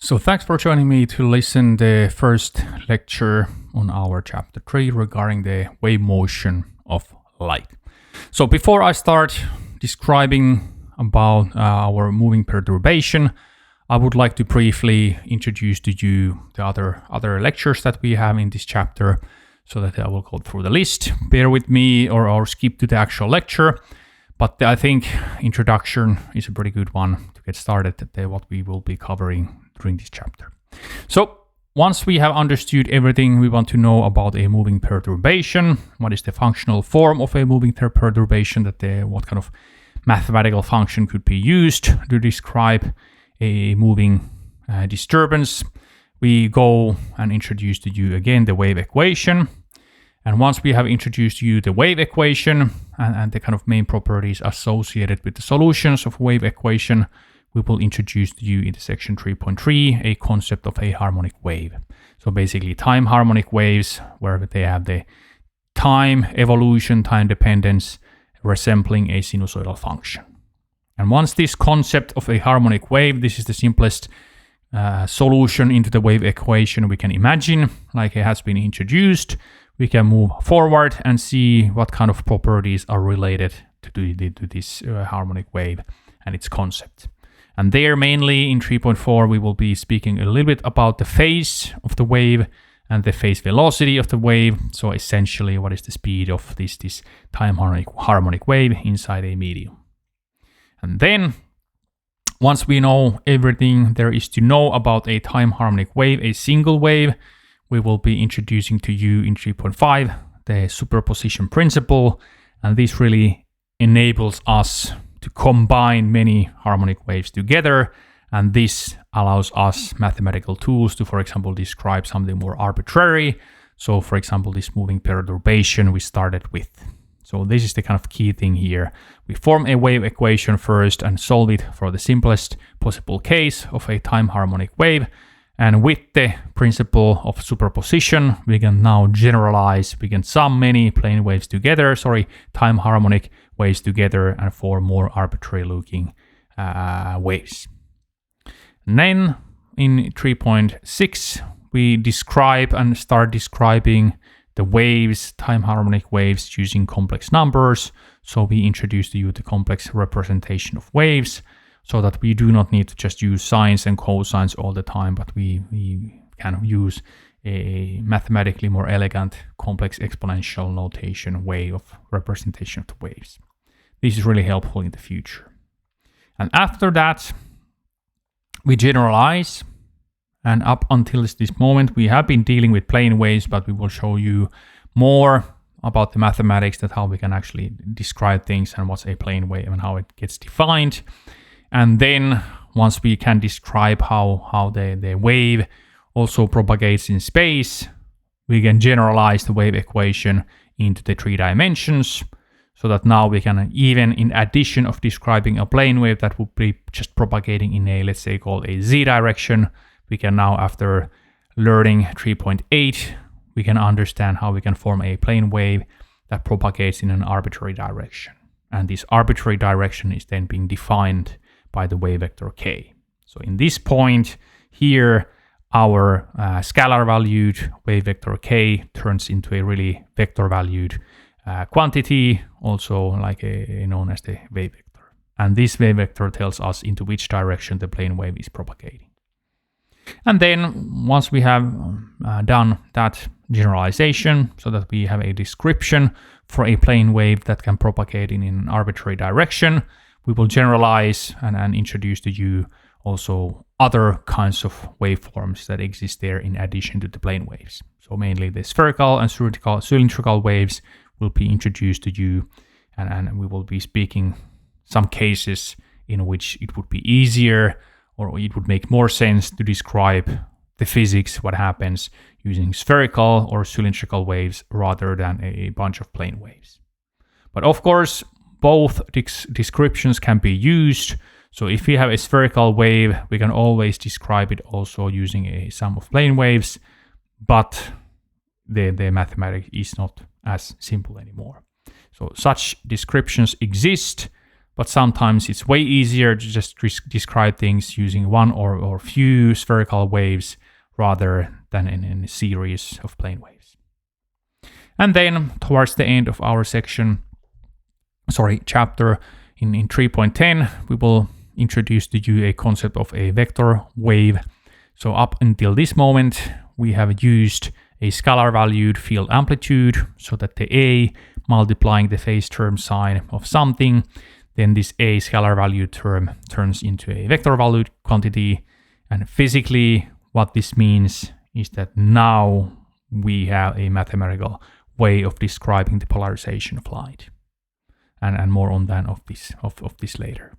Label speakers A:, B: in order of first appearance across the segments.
A: So thanks for joining me to listen the first lecture on our chapter 3 regarding the wave motion of light. So before I start describing about our moving perturbation, I would like to briefly introduce to you the other lectures that we have in this chapter, so that I will go through the list. Bear with me or skip to the actual lecture, but I think introduction is a pretty good one to get started at what we will be covering during this chapter. So once we have understood everything we want to know about a moving perturbation, what is the functional form of a moving perturbation, what kind of mathematical function could be used to describe a moving disturbance, we go and introduce to you again the wave equation. And once we have introduced you the wave equation and the kind of main properties associated with the solutions of wave equation, we will introduce to you in the section 3.3 a concept of a harmonic wave. So basically time harmonic waves, where they have the time evolution, time dependence, resembling a sinusoidal function. And once this concept of a harmonic wave, this is the simplest solution into the wave equation we can imagine, like it has been introduced, we can move forward and see what kind of properties are related to this harmonic wave and its concept. And there mainly in 3.4 we will be speaking a little bit about the phase of the wave and the phase velocity of the wave. So essentially what is the speed of this time harmonic wave inside a medium. And then once we know everything there is to know about a time harmonic wave, a single wave, we will be introducing to you in 3.5 the superposition principle. And this really enables us to combine many harmonic waves together, and this allows us mathematical tools to, for example, describe something more arbitrary. So, for example, this moving perturbation we started with. So this is the kind of key thing here. We form a wave equation first and solve it for the simplest possible case of a time harmonic wave. And with the principle of superposition, we can now generalize, we can sum many time harmonic waves together and form more arbitrary looking waves. And then in 3.6, we describe and start describing the waves, time harmonic waves, using complex numbers. So we introduce to you the complex representation of waves, so that we do not need to just use sines and cosines all the time, but we kind of use a mathematically more elegant complex exponential notation way of representation of the waves. This is really helpful in the future. And after that, we generalize. And up until this moment, we have been dealing with plane waves, but we will show you more about the mathematics, that how we can actually describe things and what's a plane wave and how it gets defined. And then once we can describe how the wave also propagates in space, we can generalize the wave equation into the 3 dimensions, so that now we can, even in addition of describing a plane wave that would be just propagating in a, let's say, called a z direction, we can now, after learning 3.8, we can understand how we can form a plane wave that propagates in an arbitrary direction. And this arbitrary direction is then being defined by the wave vector k. So in this point here, our scalar valued wave vector k turns into a really vector valued quantity, also like known as the wave vector. And this wave vector tells us into which direction the plane wave is propagating. And then once we have done that generalization, so that we have a description for a plane wave that can propagate in an arbitrary direction, we will generalize and introduce to you also other kinds of waveforms that exist there in addition to the plane waves. So mainly the spherical and cylindrical waves will be introduced to you, and we will be speaking some cases in which it would be easier or it would make more sense to describe the physics, what happens using spherical or cylindrical waves rather than a bunch of plane waves. But of course, both descriptions can be used. So if we have a spherical wave, we can always describe it also using a sum of plane waves, but the mathematics is not as simple anymore. So such descriptions exist, but sometimes it's way easier to just describe things using one or few spherical waves rather than in a series of plane waves. And then towards the end of our chapter in 3.10, we will introduce to you a concept of a vector wave. So up until this moment, we have used a scalar valued field amplitude, so that the A multiplying the phase term sign of something, then this A scalar valued term turns into a vector valued quantity. And physically, what this means is that now we have a mathematical way of describing the polarization of light. And more on that of this later.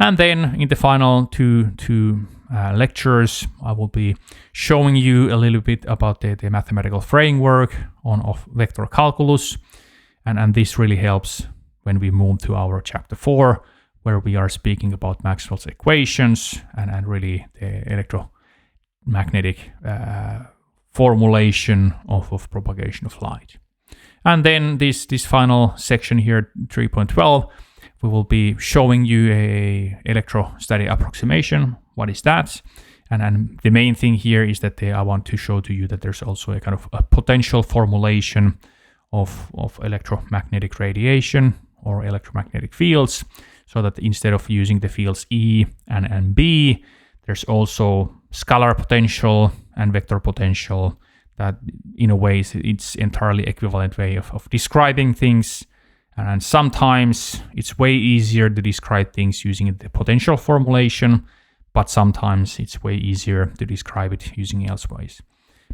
A: And then in the final two lectures, I will be showing you a little bit about the mathematical framework of vector calculus. And this really helps when we move to our chapter 4, where we are speaking about Maxwell's equations and really the electromagnetic formulation of propagation of light. And then this final section here, 3.12, we will be showing you a electrostatic approximation. What is that? And the main thing here is that I want to show to you that there's also a kind of a potential formulation of electromagnetic radiation or electromagnetic fields, so that instead of using the fields E and B, there's also scalar potential and vector potential. That in a way it's entirely equivalent way of describing things. And sometimes it's way easier to describe things using the potential formulation, but sometimes it's way easier to describe it using else ways.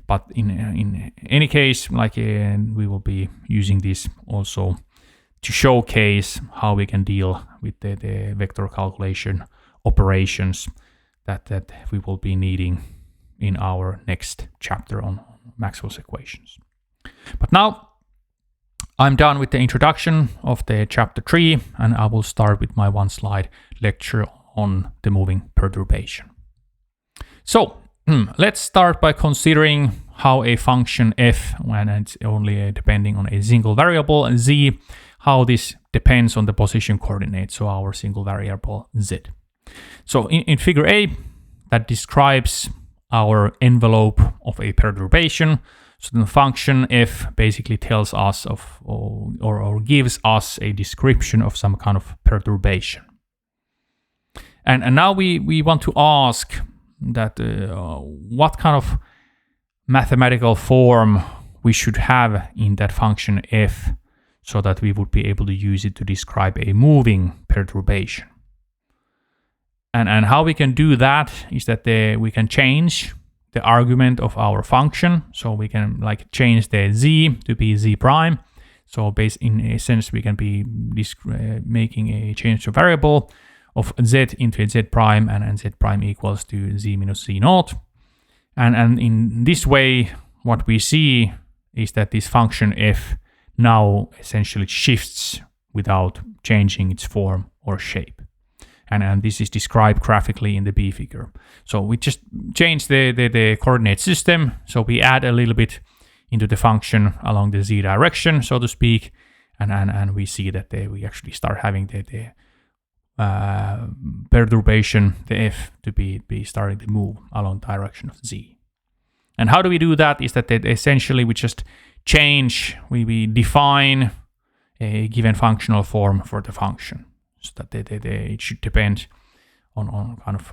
A: But in any case, we will be using this also to showcase how we can deal with the vector calculation operations that we will be needing in our next chapter on Maxwell's equations. But now I'm done with the introduction of the chapter 3, and I will start with my one slide lecture on the moving perturbation. So let's start by considering how a function f, when it's only depending on a single variable z, how this depends on the position coordinate, so our single variable z. So in figure A, that describes our envelope of a perturbation. So the function f basically tells us or gives us a description of some kind of perturbation. And now we want to ask that what kind of mathematical form we should have in that function f, so that we would be able to use it to describe a moving perturbation. And how we can do that is that we can change the argument of our function. So we can change the z to be z prime. So in a sense, we can be making a change to variable of z into a z prime, and z prime equals to z minus z naught. And in this way, what we see is that this function f now essentially shifts without changing its form or shape. And this is described graphically in the B figure. So we just change the coordinate system. So we add a little bit into the function along the z direction, so to speak. And we see that we actually start having the perturbation, the f, to be starting to move along the direction of z. And how do we do that? Is that essentially we just change, we define a given functional form for the function, so that it should depend on kind of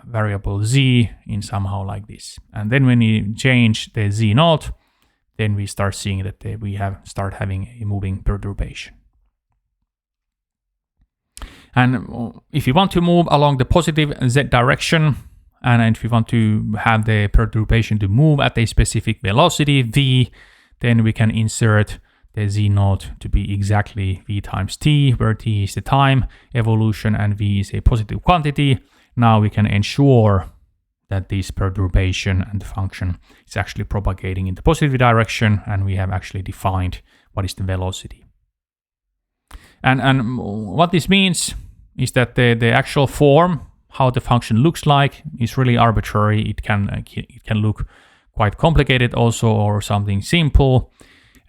A: variable z in somehow like this. And then when you change the z naught, then we start seeing that we start having a moving perturbation. And if you want to move along the positive z direction, and if you want to have the perturbation to move at a specific velocity v, then we can insert the z naught to be exactly v times t, where t is the time evolution and v is a positive quantity. Now we can ensure that this perturbation and the function is actually propagating in the positive direction, and we have actually defined what is the velocity. And what this means is that the actual form, how the function looks like, is really arbitrary. It can look quite complicated also, or something simple.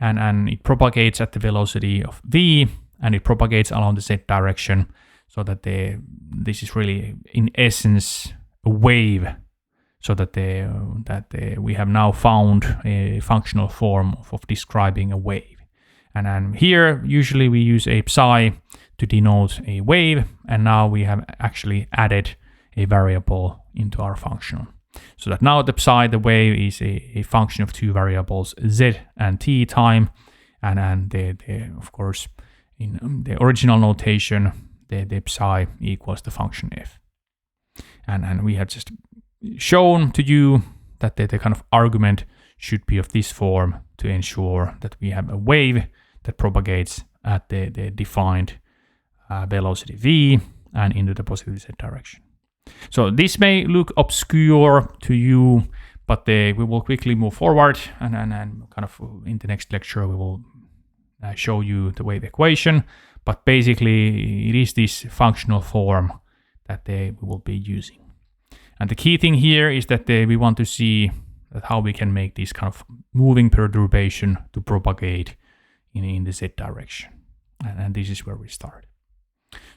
A: And it propagates at the velocity of v, and it propagates along the z direction. so that this is really in essence a wave, so that we have now found a functional form of describing a wave. And here usually we use a psi to denote a wave, and now we have actually added a variable into our function. So that now the psi, the wave, is a function of two variables, z and t time, and of course in the original notation the psi equals the function f. And we have just shown to you that the kind of argument should be of this form to ensure that we have a wave that propagates at the defined velocity v and into the positive z direction. So this may look obscure to you, but we will quickly move forward, and kind of in the next lecture we will show you the wave equation. But basically it is this functional form that we will be using. And the key thing here is that we want to see that how we can make this kind of moving perturbation to propagate in the z direction. And this is where we start.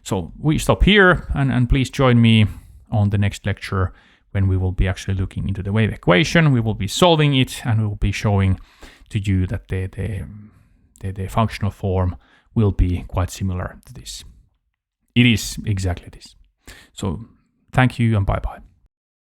A: So we stop here, and please join me on the next lecture when we will be actually looking into the wave equation. We will be solving it, and we will be showing to you that the functional form will be quite similar to this. It is exactly this. So thank you and bye-bye.